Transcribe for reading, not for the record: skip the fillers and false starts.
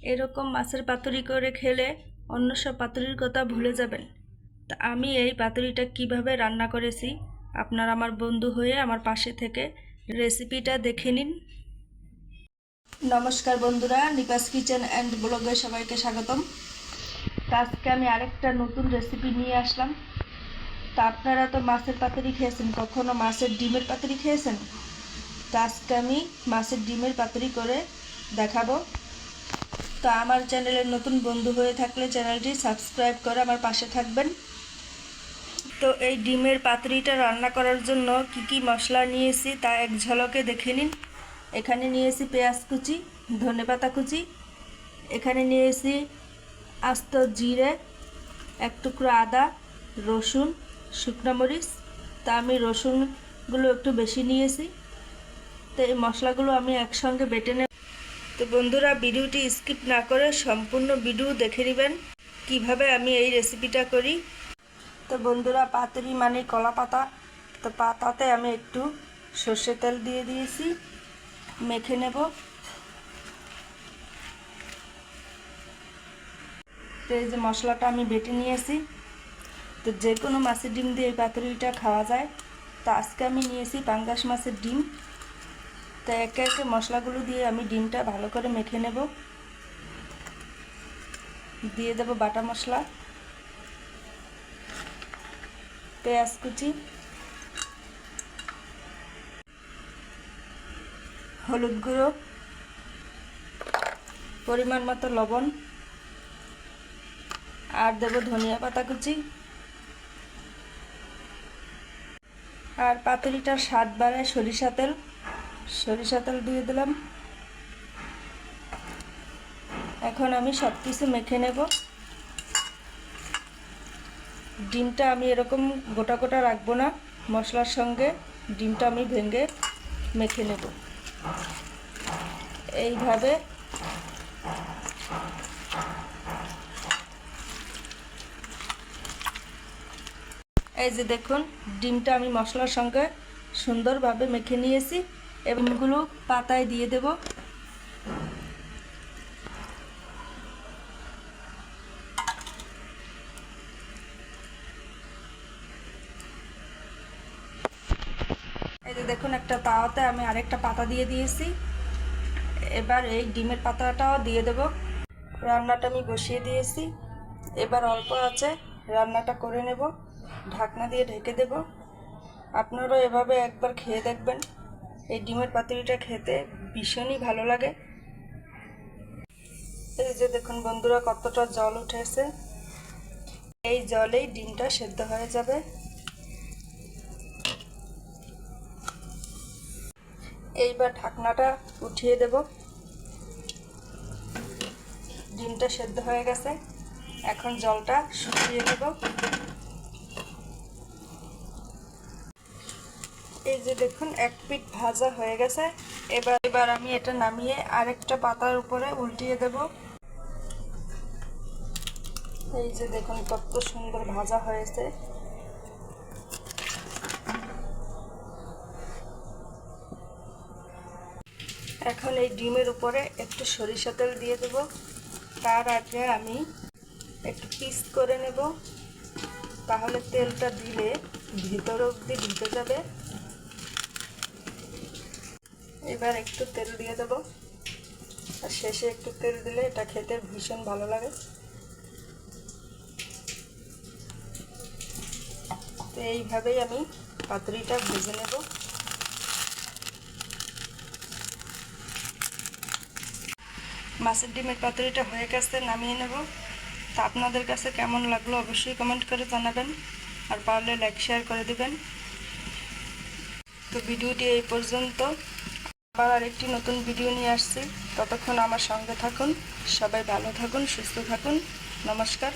এরকম মাছের পাতুরি করে খেলে অন্য সব পাতুরির কথা ভুলে যাবেন। তা আমি এই পাতুরিটা কিভাবে রান্না করেছি আপনারা আমার বন্ধু হয়ে আমার পাশে থেকে রেসিপিটা দেখে নিন। নমস্কার বন্ধুরা, নিপাস কিচেন অ্যান্ড ব্লগে সবাইকে স্বাগতম। আজকে আমি আরেকটা নতুন রেসিপি নিয়ে আসলাম। তা আপনারা তো মাছের পাতুরি খেয়েছেন, কখনো মাছের ডিমের পাতুরি খেয়েছেন? তা আজকে আমি মাছের ডিমের পাতুরি করে দেখাবো। তো আমার চ্যানেলের নতুন বন্ধু হয়ে থাকলে চ্যানেলটি সাবস্ক্রাইব করে আমার পাশে থাকবেন। তো এই ডিমের পাতুরিটা রান্না করার জন্য কি মশলা নিয়েছি তা এক ঝলকে দেখে নিন। এখানে নিয়েছি পেঁয়াজ কুচি, ধনেপাতা কুচি, এখানে নিয়েছি আস্ত জিরে, এক টুকরো আদা, রসুন, শুকনো মরিচ। তা আমি রসুনগুলো একটু বেশি নিয়েছি। তো এই মশলাগুলো আমি একসঙ্গে বেটে নেব। তো বন্ধুরা, ভিডিওটি স্কিপ না করে সম্পূর্ণ ভিডিও দেখে নেবেন কিভাবে আমি এই রেসিপিটা করি। তো বন্ধুরা, পাতুরি মানে কলা পাতা। তো পাতাতে আমি একটু সর্ষের তেল দিয়ে দিয়েছি, মেখে নেব। তো এই যে মশলাটা আমি বেটে নিয়েছি। তো যে কোনো মাছের ডিম দিয়ে এই পাতুরিটা খাওয়া যায়। তো আজকে আমি নিয়েছি পাঙ্গাস মাছের ডিম। তো একে একে মশলাগুলো দিয়ে আমি ডিমটা ভালো করে মেখে নেব। দিয়ে দেব বাটা মশলা, পেঁয়াজ কুচি, হলুদ গুঁড়ো, পরিমাণ মতো লবণ, আর দেব ধনিয়া পাতা কুচি। আর পাতুরিটার স্বাদ বাড়ায় সরিষা তেল দিয়ে দিলাম। এখন আমি সব কিছু মেখে নেব। ডিমটা আমি এরকম গোটা গোটা রাখবো না, মশলার সঙ্গে ডিমটা আমি ভেঙে মেখে নেব এইভাবে। এই যে দেখুন, ডিমটা আমি মশলার সঙ্গে সুন্দরভাবে মেখে নিয়েছি। এগুলো পাতায় দিয়ে দেব। এই যে দেখুন, একটা তাওয়াতে আমি আরেকটা পাতা দিয়ে দিয়েছি। এবার এই ডিমের পাতাটাও দিয়ে দেব। রান্নাটা আমি বসিয়ে দিয়েছি। এবার অল্প আছে রান্নাটা করে নেব, ঢাকনা দিয়ে ঢেকে দেব। আপনারাও এভাবে একবার খেয়ে দেখবেন। এই ডিমের পাতুরিটা খেতে ভীষণই ভালো লাগে। এই যে দেখুন বন্ধুরা, কতটা জল উঠেছে। এই জলেই ডিমটা সেদ্ধ হয়ে যাবে। এইবার ঢাকনাটা উঠিয়ে দেব। ডিমটা সেদ্ধ হয়ে গেছে, এখন জলটা শুকিয়ে দেব। এই যে দেখুন, এক পিঠ ভাজা হয়ে গেছে। এবার আমি এটা নামিয়ে আরেকটা পাতার উপরে উল্টিয়ে দেব। এই যে দেখুন কত সুন্দর ভাজা হয়েছে। এখন এই ডিমের উপরে একটু সরিষা তেল দিয়ে দেব। তার আগে আমি একটু পিস করে নেব, তাহলে তেলটা দিলে ভিতর অবধি ঢুকে যাবে। এবার একটু তেল দিয়ে দেব, আর শেষে একটু তেল দিলে এটা খেতে ভীষণ ভালো লাগে। তো এইভাবেই আমি পাতুরিটা ভেজে নেব। মাছের ডিমের পাতুরিটা হয়ে গেছে, নামিয়ে নেব। তা আপনাদের কাছে কেমন লাগলো অবশ্যই কমেন্ট করে জানাবেন, আর পারলে লাইক শেয়ার করে দিবেন। তো ভিডিওটি এই পর্যন্ত। আবার আরেকটি নতুন ভিডিও নিয়ে আসছি। ততক্ষণ আমার সঙ্গে থাকুন। সবাই ভালো থাকুন, সুস্থ থাকুন। নমস্কার।